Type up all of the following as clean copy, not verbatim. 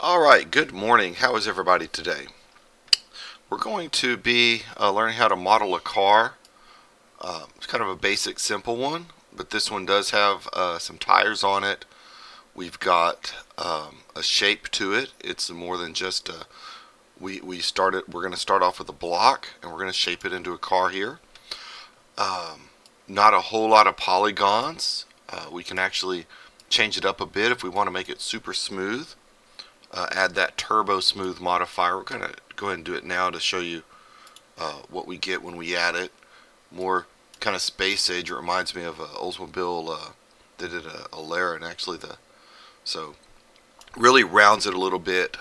Alright, good morning. How is everybody today? We're going to be learning how to model a car. It's kind of a basic, simple one, but this one does have some tires on it. We've got a shape to it. It's more than just we're going to start off with a block, and we're going to shape it into a car here. Not a whole lot of polygons. We can actually change it up a bit if we want to make it super smooth. Add that turbo smooth modifier. We're going to go ahead and do it now to show you what we get when we add it. More kind of space age. It reminds me of Oldsmobile that did a Alera, and actually so really rounds it a little bit.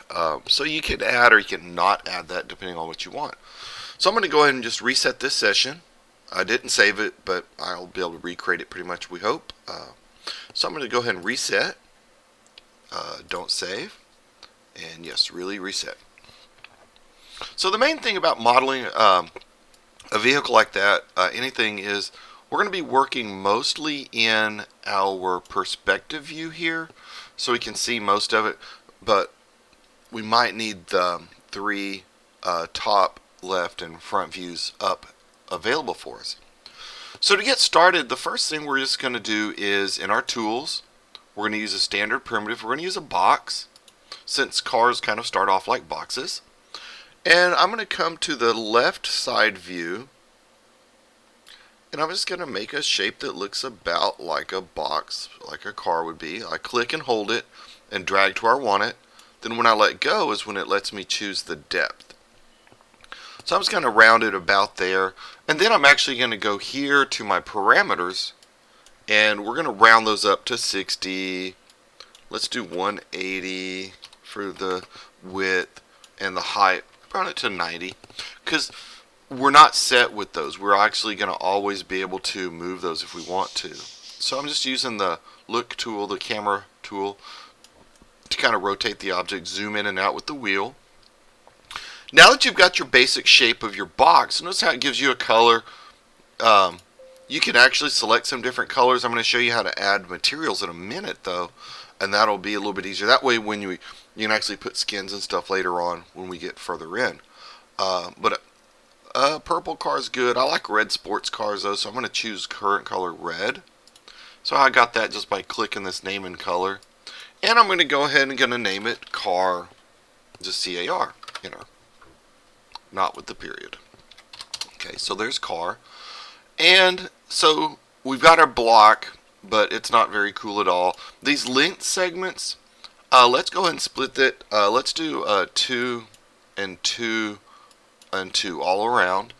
So you can add or you can not add that depending on what you want. So I'm going to go ahead and just reset this session. I didn't save it, but I'll be able to recreate it pretty much, we hope. So I'm going to go ahead and reset. Don't save. And yes, really reset. So the main thing about modeling a vehicle like that, anything, is we're going to be working mostly in our perspective view here, so we can see most of it, but we might need the three top, left, and front views up available for us. So to get started, the first thing we're just going to do is, in our tools, we're going to use a standard primitive. We're going to use a box, since cars kind of start off like boxes. And I'm going to come to the left side view, and I'm just going to make a shape that looks about like a box, like a car would be. I click and hold it and drag to where I want it. Then when I let go is when it lets me choose the depth. So I'm just going to round it about there, and then I'm actually going to go here to my parameters, and we're going to round those up to 60. Let's do 180 for the width, and the height, round it to 90, because we're not set with those. We're actually going to always be able to move those if we want to. So I'm just using the look tool, the camera tool, to kind of rotate the object, zoom in and out with the wheel. Now that you've got your basic shape of your box, notice how it gives you a color. You can actually select some different colors. I'm going to show you how to add materials in a minute, though, and that'll be a little bit easier. That way, when you can actually put skins and stuff later on when we get further in. But purple car is good. I like red sports cars, though, so I'm going to choose current color red. So I got that just by clicking this name and color. And I'm going to go ahead and going to name it car, just C-A-R, not with the period. Okay, so there's car. And so we've got our block, but it's not very cool at all. These length segments, let's go ahead and split it. Let's do 2 and 2 and 2 all around.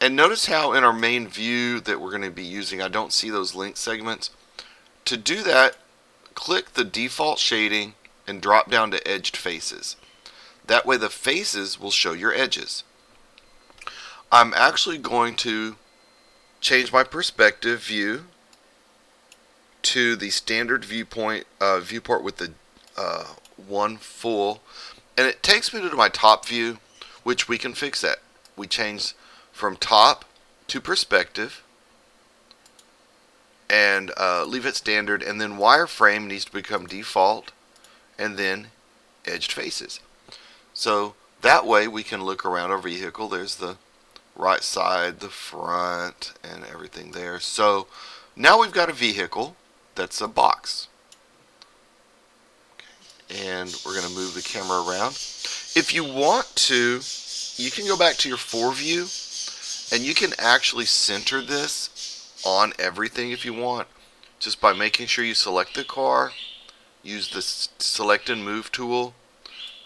And notice how in our main view that we're going to be using, I don't see those length segments. To do that, click the default shading and drop down to edged faces. That way the faces will show your edges. I'm actually going to change my perspective view to the standard viewport with the one full, and it takes me to my top view, which we can fix that. We change from top to perspective and leave it standard, and then wireframe needs to become default, and then edged faces. So that way we can look around our vehicle. There's the right side, the front, and everything there. So now we've got a vehicle that's a box. Okay. And we're going to move the camera around. If you want to, you can go back to your fore view, and you can actually center this on everything if you want, just by making sure you select the car, use the select and move tool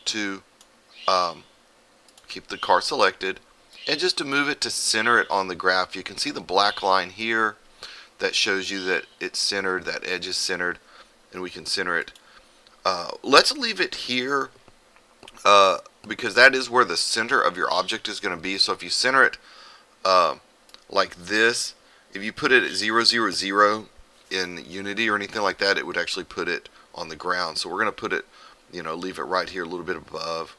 to keep the car selected, and just to move it to center it on the graph. You can see the black line here that shows you that it's centered, that edge is centered, and we can center it. Let's leave it here because that is where the center of your object is going to be. So if you center it like this, if you put it at 0, 0, 0 in Unity or anything like that, it would actually put it on the ground. So we're going to put it, leave it right here a little bit above.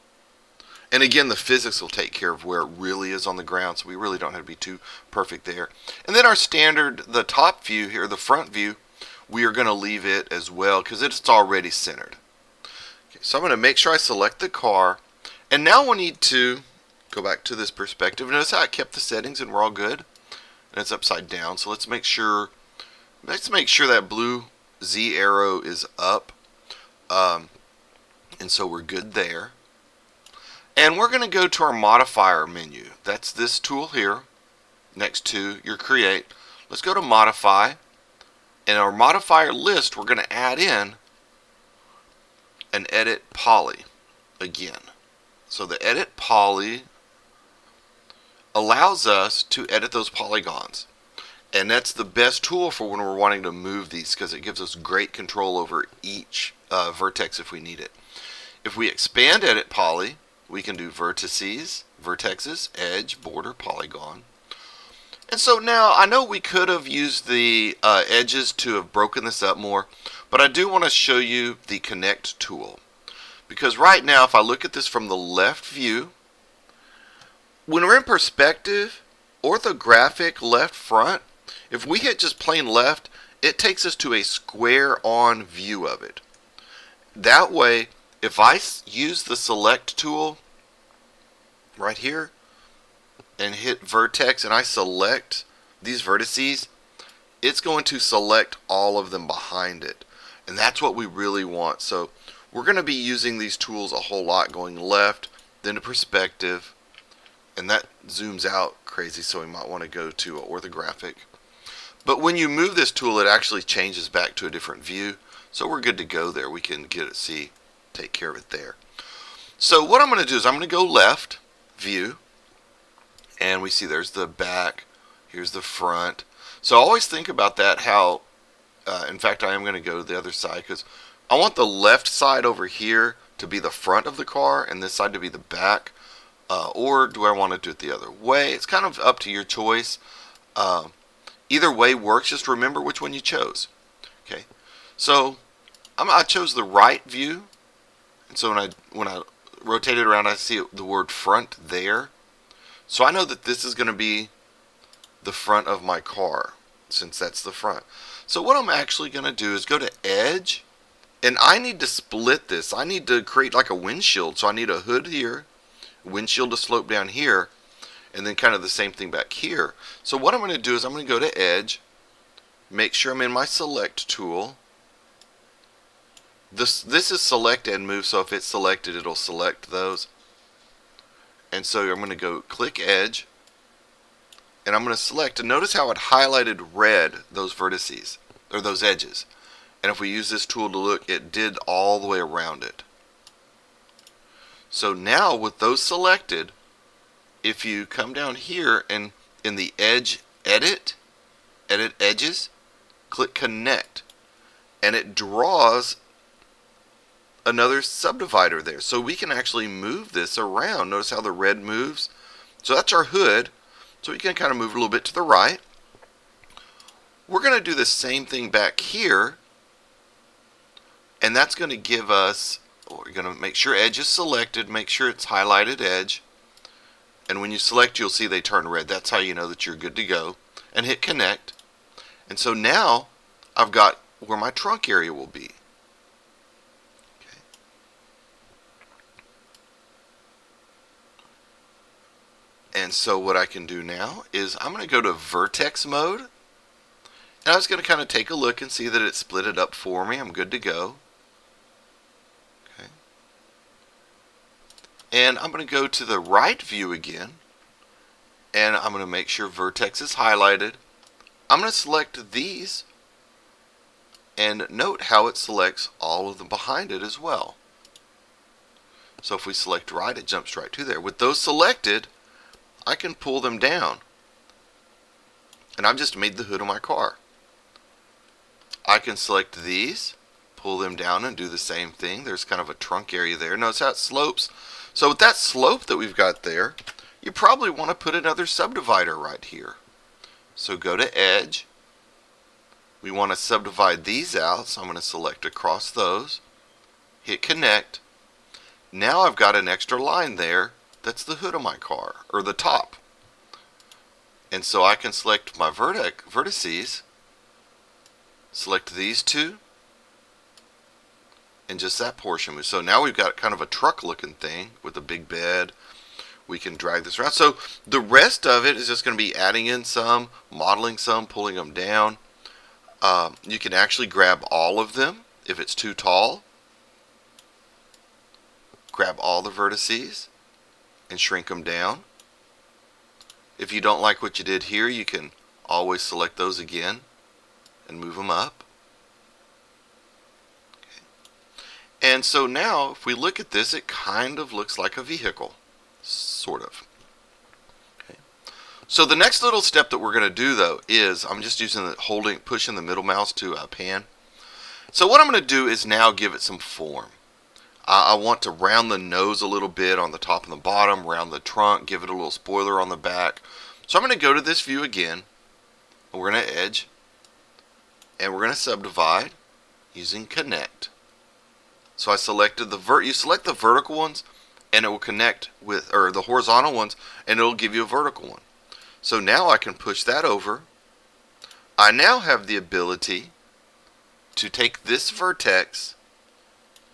And again, the physics will take care of where it really is on the ground, so we really don't have to be too perfect there. And then our standard, the top view here, the front view, we are going to leave it as well because it's already centered. Okay. So I'm going to make sure I select the car. And now we need to go back to this perspective. Notice how I kept the settings and we're all good. And it's upside down. So let's make sure that blue Z arrow is up. And so we're good there. And we're going to go to our modifier menu. That's this tool here next to your create. Let's go to modify. In our modifier list, we're going to add in an edit poly again. So the edit poly allows us to edit those polygons. And that's the best tool for when we're wanting to move these, because it gives us great control over each vertex if we need it. If we expand edit poly, we can do vertices, vertexes, edge, border, polygon. And so now I know we could have used the edges to have broken this up more, but I do want to show you the connect tool. Because right now, if I look at this from the left view, when we're in perspective, orthographic left front, if we hit just plain left, it takes us to a square on view of it. That way, if I use the select tool right here and hit vertex and I select these vertices, it's going to select all of them behind it. And that's what we really want. So we're going to be using these tools a whole lot, going left, then to perspective, and that zooms out crazy, so we might want to go to orthographic. But when you move this tool, it actually changes back to a different view, so we're good to go there. We can get it, take care of it there. So what I'm going to do is I'm going to go left, view, and we see there's the back, here's the front. So always think about that, how, in fact, I am going to go to the other side, because I want the left side over here to be the front of the car and this side to be the back. Or do I want to do it the other way? It's kind of up to your choice. Either way works. Just remember which one you chose. Okay. So I chose the right view. And so when I rotate it around, I see the word front there. So I know that this is going to be the front of my car, since that's the front. So what I'm actually going to do is go to Edge. And I need to split this. I need to create like a windshield. So I need a hood here, windshield to slope down here, and then kind of the same thing back here. So what I'm going to do is I'm going to go to Edge, make sure I'm in my Select tool. This is Select and Move, so if it's selected, it'll select those. And so I'm going to go click Edge, and I'm going to select. And notice how it highlighted red those vertices, or those edges. And if we use this tool to look, it did all the way around it. So now with those selected, if you come down here and in the Edge Edit Edges, click Connect. And it draws another subdivider there. So we can actually move this around. Notice how the red moves. So that's our hood. So we can kind of move a little bit to the right. We're going to do the same thing back here. And that's going to give us, we're going to make sure Edge is selected, make sure it's highlighted Edge. And when you select, you'll see they turn red. That's how you know that you're good to go. And hit Connect. And so now I've got where my trunk area will be. Okay. And so what I can do now is I'm going to go to vertex mode. And I was going to kind of take a look and see that it split it up for me. I'm good to go. And I'm going to go to the right view again, and I'm going to make sure vertex is highlighted. I'm going to select these, and note how it selects all of them behind it as well. So if we select right, it jumps right to there. With those selected, I can pull them down, and I've just made the hood of my car. I can select these, pull them down, and do the same thing. There's kind of a trunk area there. Notice how it slopes. So with that slope that we've got there, you probably want to put another subdivider right here. So go to Edge. We want to subdivide these out, so I'm going to select across those. Hit Connect. Now I've got an extra line there. That's the hood of my car, or the top. And so I can select my vertices, select these two, and just that portion moves. So now we've got kind of a truck looking thing with a big bed. We can drag this around. So the rest of it is just going to be adding in some, modeling some, pulling them down. You can actually grab all of them if it's too tall. Grab all the vertices and shrink them down. If you don't like what you did here, you can always select those again and move them up. Okay. And so now if we look at this, it kind of looks like a vehicle, sort of. Okay. So the next little step that we're going to do though is I'm just using the pushing the middle mouse to pan. So what I'm going to do is now give it some form. I want to round the nose a little bit on the top and the bottom, round the trunk, give it a little spoiler on the back. So I'm going to go to this view again, and we're going to edge, and we're going to subdivide using connect. So I selected you select the vertical ones, and it will connect with, or the horizontal ones, and it will give you a vertical one. So now I can push that over. I now have the ability to take this vertex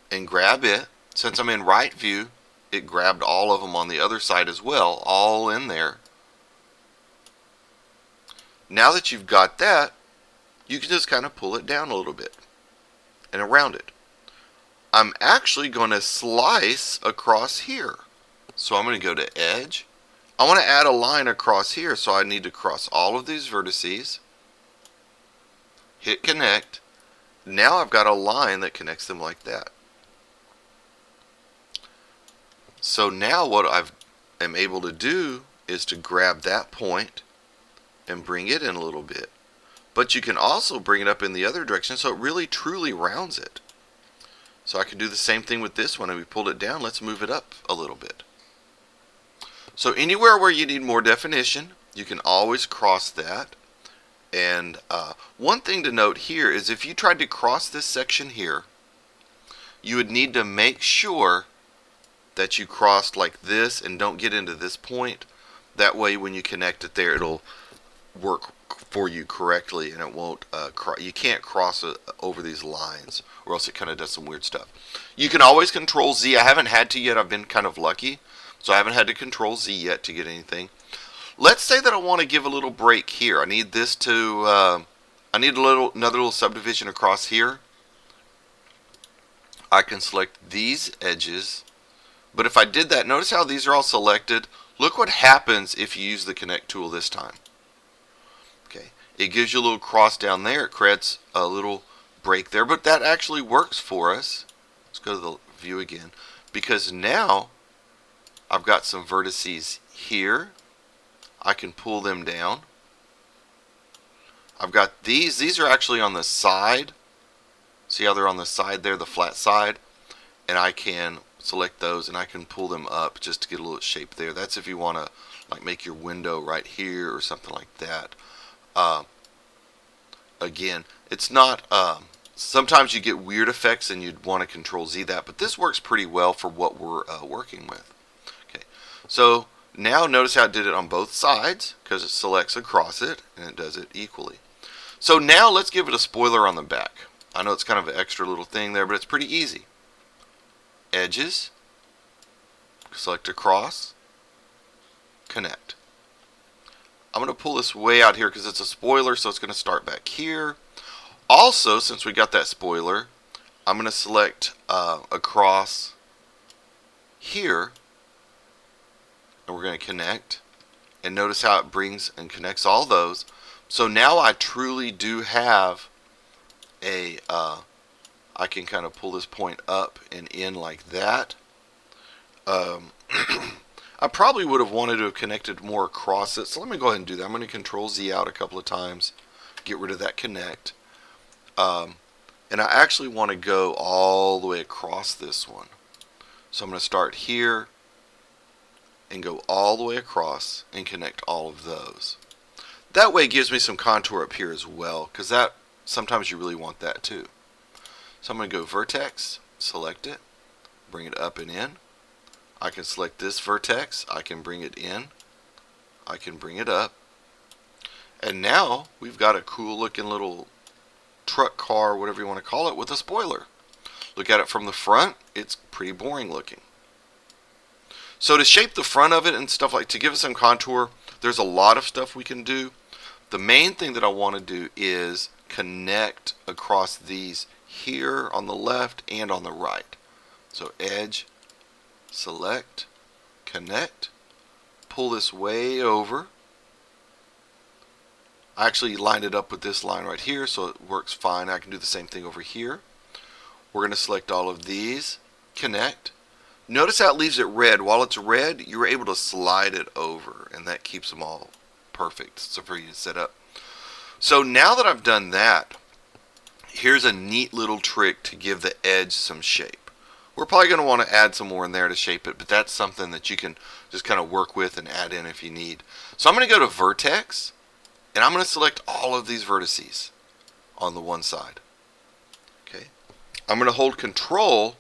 and grab it. Since I'm in right view, it grabbed all of them on the other side as well, all in there. Now that you've got that, you can just kind of pull it down a little bit and around it. I'm actually going to slice across here. So I'm going to go to edge. I want to add a line across here, so I need to cross all of these vertices. Hit connect. Now I've got a line that connects them like that. So now what I am able to do is to grab that point and bring it in a little bit. But you can also bring it up in the other direction so it really truly rounds it. So I can do the same thing with this one, and we pulled it down. Let's move it up a little bit. So anywhere where you need more definition, you can always cross that. And one thing to note here is if you tried to cross this section here, you would need to make sure that you crossed like this and don't get into this point. That way when you connect it there, it'll work for you correctly, and it won't you can't cross over these lines, or else it kind of does some weird stuff. You can always control Z. I haven't had to yet. I've been kind of lucky, so I haven't had to control Z yet to get anything. Let's say that I want to give a little break here. I need this to I need another little subdivision across here. I can select these edges, but if I did that, notice how these are all selected. Look what happens if you use the connect tool this time. Okay, it gives you a little cross down there. It creates a little break there, but that actually works for us. Let's go to the view again, because now I've got some vertices here. I can pull them down. I've got these are actually on the side. See how they're on the side there, the flat side? And I can select those and I can pull them up just to get a little shape there. That's if you want to like make your window right here or something like that. Again, it's not sometimes you get weird effects and you'd want to control Z that, but this works pretty well for what we're working with. Okay, so now notice how it did it on both sides, because it selects across it and it does it equally. So now let's give it a spoiler on the back. I know it's kind of an extra little thing there, but it's pretty easy. Edges, select across, connect. I'm going to pull this way out here because it's a spoiler, so it's going to start back here. Also, since we got that spoiler, I'm going to select across here, and we're going to connect. And notice how it brings and connects all those. So now I truly do have a I can kind of pull this point up and in like that. I probably would have wanted to have connected more across it, so let me go ahead and do that. I'm going to control Z out a couple of times, get rid of that connect. And I actually want to go all the way across this one. So I'm going to start here and go all the way across and connect all of those. That way it gives me some contour up here as well, because that sometimes you really want that too. So I'm going to go vertex, select it, bring it up and in. I can select this vertex, I can bring it in, I can bring it up. And now we've got a cool looking little truck car, whatever you want to call it, with a spoiler. Look at it from the front, it's pretty boring looking. So to shape the front of it and stuff like, to give it some contour, there's a lot of stuff we can do. The main thing that I want to do is connect across these here on the left and on the right. So edge, select, connect, pull this way over. I actually lined it up with this line right here, so it works fine. I can do the same thing over here. We're going to select all of these, connect. Notice how it leaves it red. While it's red, you're able to slide it over, and that keeps them all perfect. So for you to set up. So now that I've done that, here's a neat little trick to give the edge some shape. We're probably going to want to add some more in there to shape it, but that's something that you can just kind of work with and add in if you need. So I'm going to go to Vertex, and I'm going to select all of these vertices on the one side. Okay. I'm going to hold Control,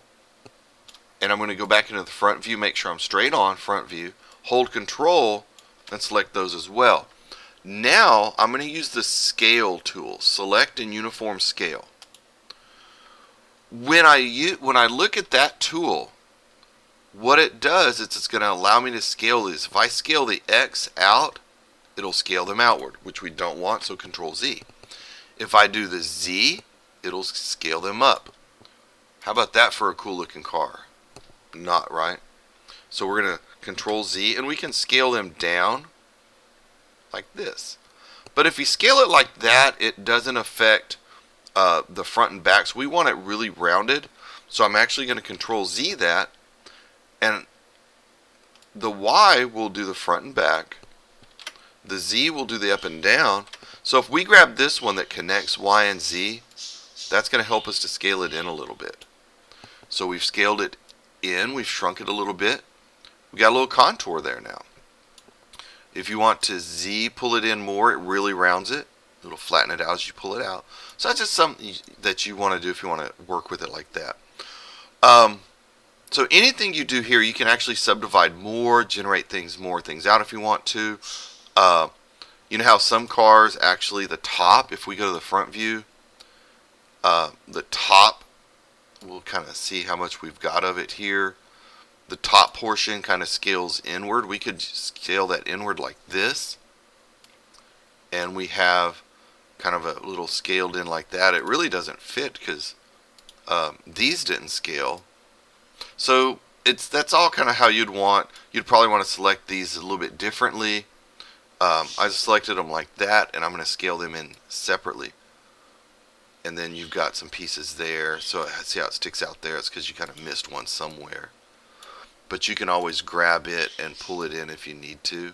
and I'm going to go back into the front view, make sure I'm straight on front view, hold Control, and select those as well. Now I'm going to use the Scale tool, Select and Uniform Scale. When I look at that tool, what it does is it's going to allow me to scale these. If I scale the X out, it'll scale them outward, which we don't want, so Control Z. If I do the Z, it'll scale them up. How about that for a cool looking car? Not right. So we're going to Control Z, and we can scale them down like this. But if you scale it like that, it doesn't affect the front and back. So we want it really rounded. So I'm actually going to Control Z that, and the Y will do the front and back. The Z will do the up and down. So if we grab this one that connects Y and Z, that's going to help us to scale it in a little bit. So we've scaled it in, we've shrunk it a little bit. We got a little contour there now. If you want to Z pull it in more, it really rounds it. It'll flatten it out as you pull it out. So that's just something that you want to do if you want to work with it like that. So anything you do here, you can actually subdivide more, generate more things out if you want to. You know how some cars actually, the top, if we go to the front view, the top, we'll kind of see how much we've got of it here. The top portion kind of scales inward. We could scale that inward like this, and we have kind of a little scaled in like that. It really doesn't fit because these didn't scale. So that's all kind of how you'd probably want to select these a little bit differently. I selected them like that, and I'm going to scale them in separately. And then you've got some pieces there. So see how it sticks out there? It's because you kind of missed one somewhere. But you can always grab it and pull it in if you need to.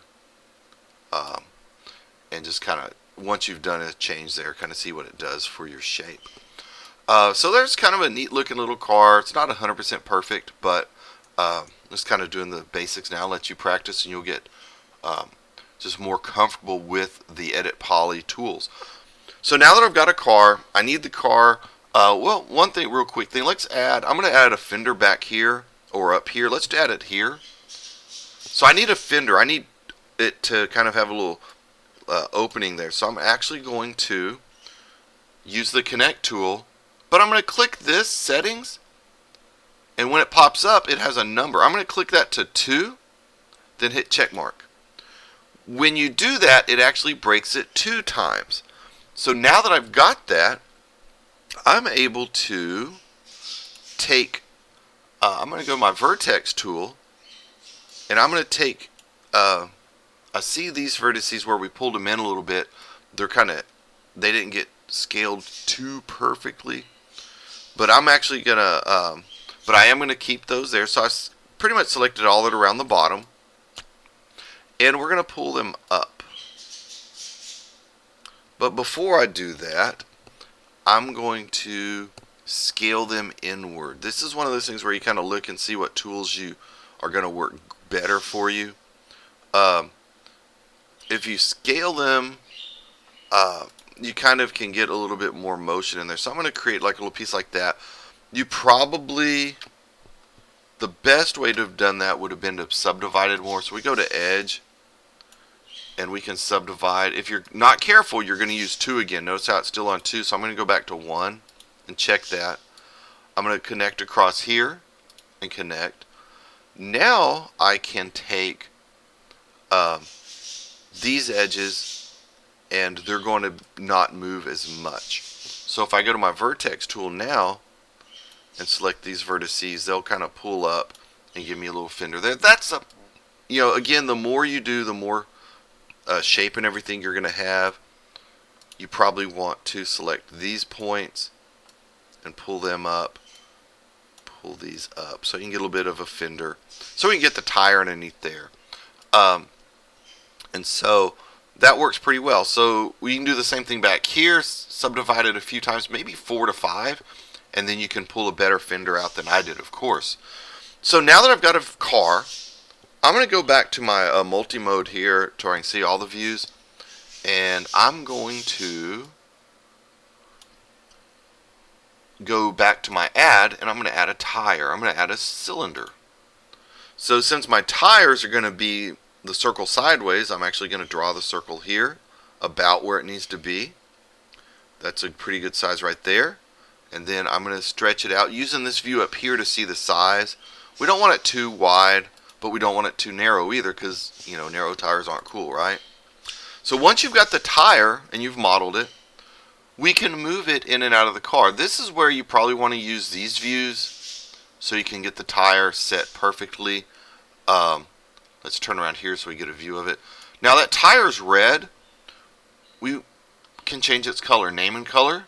And just kind of, once you've done a change there, kind of see what it does for your shape. So there's kind of a neat looking little car. It's not 100% perfect, but just kind of doing the basics now. I'll let you practice, and you'll get just more comfortable with the Edit Poly tools. So now that I've got a car, I need the car. Well, one thing, real quick thing. I'm going to add a fender back here or up here. Let's add it here. So I need a fender. I need it to kind of have a little opening there. So I'm actually going to use the Connect tool, but I'm going to click this settings, and when it pops up, it has a number. I'm going to click that to 2, then hit check mark. When you do that, it actually breaks it 2 times. So now that I've got that, I'm able to take, I'm going to go to my Vertex tool, and I'm going to take, I see these vertices where we pulled them in a little bit. They didn't get scaled too perfectly, but I'm actually going to, but I am going to keep those there. So I pretty much selected all that around the bottom, and we're going to pull them up. But before I do that, I'm going to scale them inward. This is one of those things where you kind of look and see what tools you are going to work better for you. If you scale them, you kind of can get a little bit more motion in there. So I'm going to create like a little piece like that. The best way to have done that would have been to subdivide it more. So we go to Edge, and we can subdivide. If you're not careful, you're going to use 2 again. Notice how it's still on 2, so I'm going to go back to 1 and check that. I'm going to connect across here and connect. Now I can take these edges and they're going to not move as much. So if I go to my vertex tool now and select these vertices, they'll kind of pull up and give me a little fender there. That's a, again, the more you do, the more shape and everything you're going to have. You probably want to select these points and pull them up, pull these up, so you can get a little bit of a fender, so we can get the tire underneath there. And so that works pretty well. So we can do the same thing back here, subdivide it a few times, maybe 4 to 5, and then you can pull a better fender out than I did, of course. So now that I've got a car, I'm going to go back to my multi-mode here to where I can see all the views, and I'm going to go back to my add, and I'm going to add a tire. I'm going to add a cylinder. So since my tires are going to be the circle sideways, I'm actually going to draw the circle here about where it needs to be. That's a pretty good size right there. And then I'm going to stretch it out using this view up here to see the size. We don't want it too wide, but we don't want it too narrow either, because narrow tires aren't cool, right? So once you've got the tire and you've modeled it, we can move it in and out of the car. This is where you probably want to use these views so you can get the tire set perfectly. Let's turn around here so we get a view of it. Now that tire's red, we can change its color. Name and color,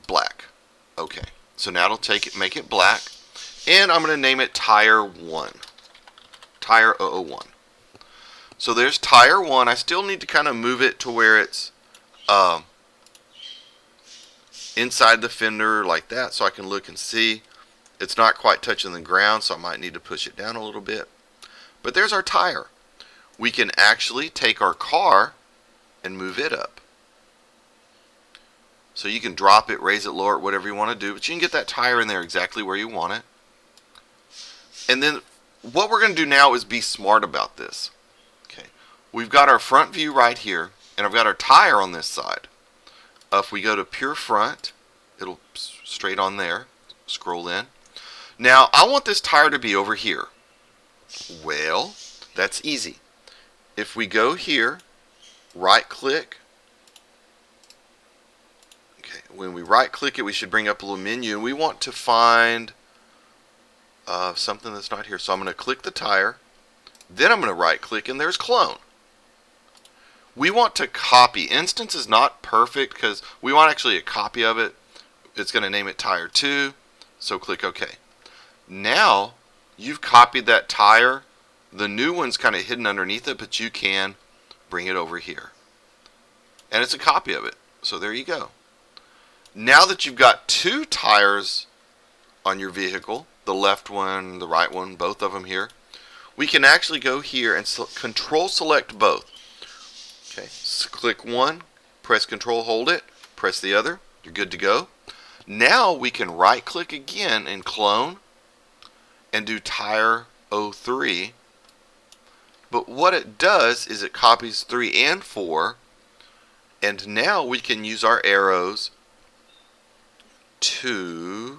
black. Okay, so now it'll make it black, and I'm going to name it Tire 1. Tire 001. So there's Tire 1. I still need to kind of move it to where it's inside the fender like that, so I can look and see. It's not quite touching the ground, so I might need to push it down a little bit. But there's our tire. We can actually take our car and move it up. So you can drop it, raise it, lower it, whatever you want to do, but you can get that tire in there exactly where you want it. And then what we're going to do now is be smart about this. Okay, we've got our front view right here, and I've got our tire on this side. If we go to pure front, it'll straight on there, scroll in. Now I want this tire to be over here. Well, that's easy. If we go here, right click. Okay, when we right click it, we should bring up a little menu, and we want to find something that's not here. So I'm going to click the tire, then I'm going to right click, and there's clone. We want to copy. Instance is not perfect because we want actually a copy of it. It's going to name it Tire 2, so click OK. Now you've copied that tire. The new one's kind of hidden underneath it, but you can bring it over here. And it's a copy of it. So there you go. Now that you've got two tires on your vehicle, the left one, the right one, both of them here, we can actually go here and control select both. Okay, so click one, press control, hold it, press the other, you're good to go. Now we can right click again and clone and do Tire 03. But what it does is it copies 3 and 4, and now we can use our arrows to,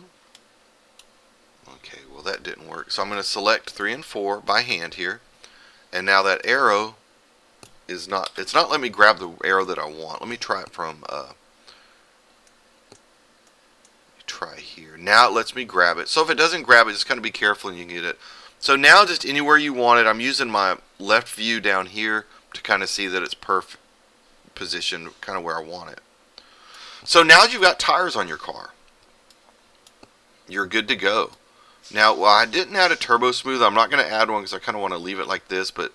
okay, well that didn't work. So I'm going to select 3 and 4 by hand here, and now that arrow is not, it's not letting me grab the arrow that I want. Let me try it from try here. Now it lets me grab it. So if it doesn't grab it, just kind of be careful and you can get it. So now just anywhere you want it, I'm using my left view down here to kind of see that it's perfect position, kind of where I want it. So now you've got tires on your car. You're good to go. Now, well, I didn't add a turbo smooth. I'm not going to add one because I kind of want to leave it like this. But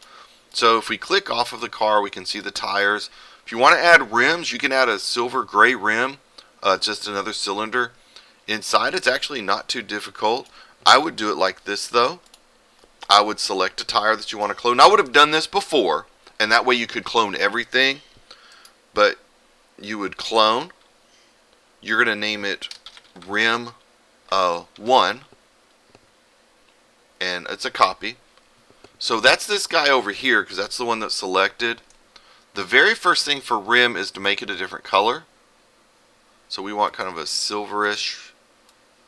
so if we click off of the car, we can see the tires. If you want to add rims, you can add a silver gray rim, just another cylinder. Inside, it's actually not too difficult. I would do it like this, though. I would select a tire that you want to clone. I would have done this before, and that way you could clone everything. But you would clone. You're going to name it Rim 1, and it's a copy. So that's this guy over here, because that's the one that's selected. The very first thing for rim is to make it a different color. So we want kind of a silverish,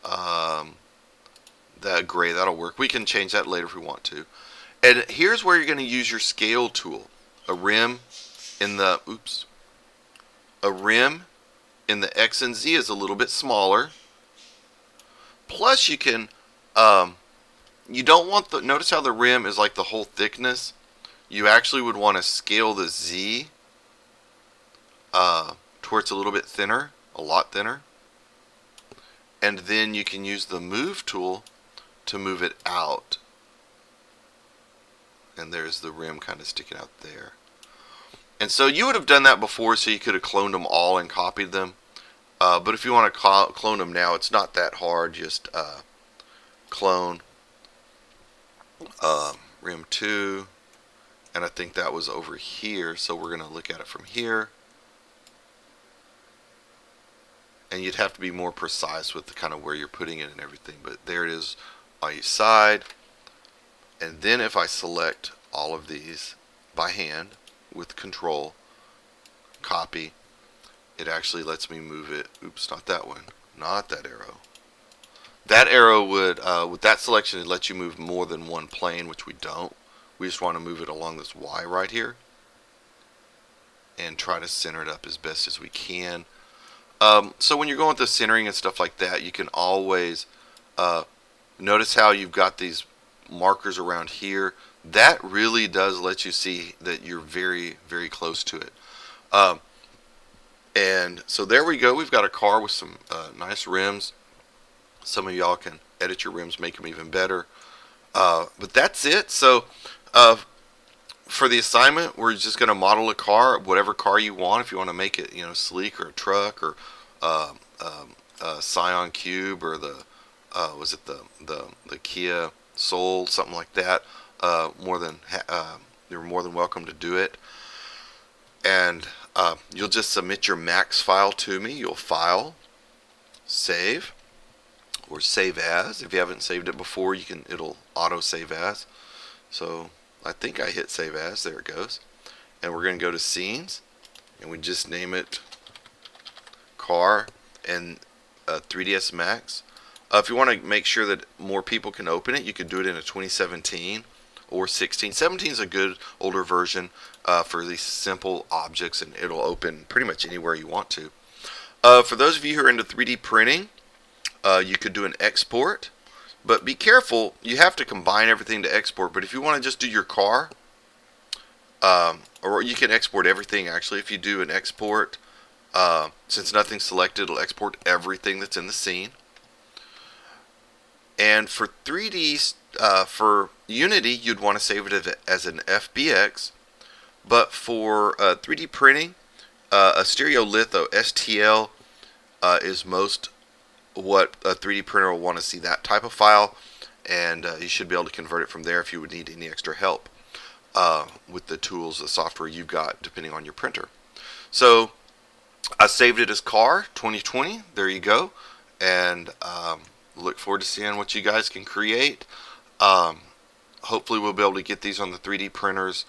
that gray. That'll work. We can change that later if we want to. And here's where you're going to use your scale tool. A rim in the X and Z is a little bit smaller. Plus you can, you don't want the, notice how the rim is like the whole thickness. You actually would want to scale the Z towards a little bit thinner, a lot thinner. And then you can use the move tool to move it out. And there's the rim kind of sticking out there. And so you would have done that before, so you could have cloned them all and copied them. But if you want to clone them now, it's not that hard. Just clone rim 2. And I think that was over here, so we're going to look at it from here. And you'd have to be more precise with the kind of where you're putting it and everything. But there it is on each side. And then if I select all of these by hand with control, copy, it actually lets me move it. Oops, not that one. Not that arrow. That arrow would, with that selection, it lets you move more than one plane, which we don't. We just want to move it along this Y right here and try to center it up as best as we can. So when you're going with the centering and stuff like that, you can always notice how you've got these markers around here. That really does let you see that you're very, very close to it. And so there we go. We've got a car with some nice rims. Some of y'all can edit your rims, make them even better. But that's it. So for the assignment, we're just going to model a car, whatever car you want. If you want to make it, sleek, or a truck, or a Scion Cube, or the was it the Kia Soul, something like that. You're more than welcome to do it. And you'll just submit your max file to me. You'll file, save, or save as. If you haven't saved it before, it'll auto save as. So I think I hit save as. There it goes. And we're going to go to scenes, and we just name it car and 3ds Max. If you want to make sure that more people can open it, you could do it in a 2017 or 16. 17 is a good older version for these simple objects, and it'll open pretty much anywhere you want to. For those of you who are into 3D printing, you could do an export, but be careful. You have to combine everything to export. But if you want to just do your car, or you can export everything actually. If you do an export, since nothing's selected, it'll export everything that's in the scene. And for 3D, for Unity, you'd want to save it as an FBX. But for 3D printing, a stereolitho, STL, is most what a 3D printer will want to see, that type of file. And you should be able to convert it from there if you would need any extra help with the tools, the software you've got, depending on your printer. So I saved it as car 2020. There you go. And look forward to seeing what you guys can create. Hopefully we'll be able to get these on the 3D printers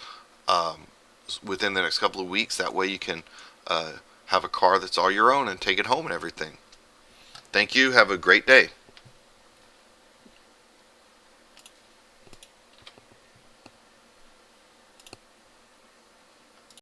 within the next couple of weeks. That way you can have a car that's all your own and take it home and everything. Thank you. Have a great day.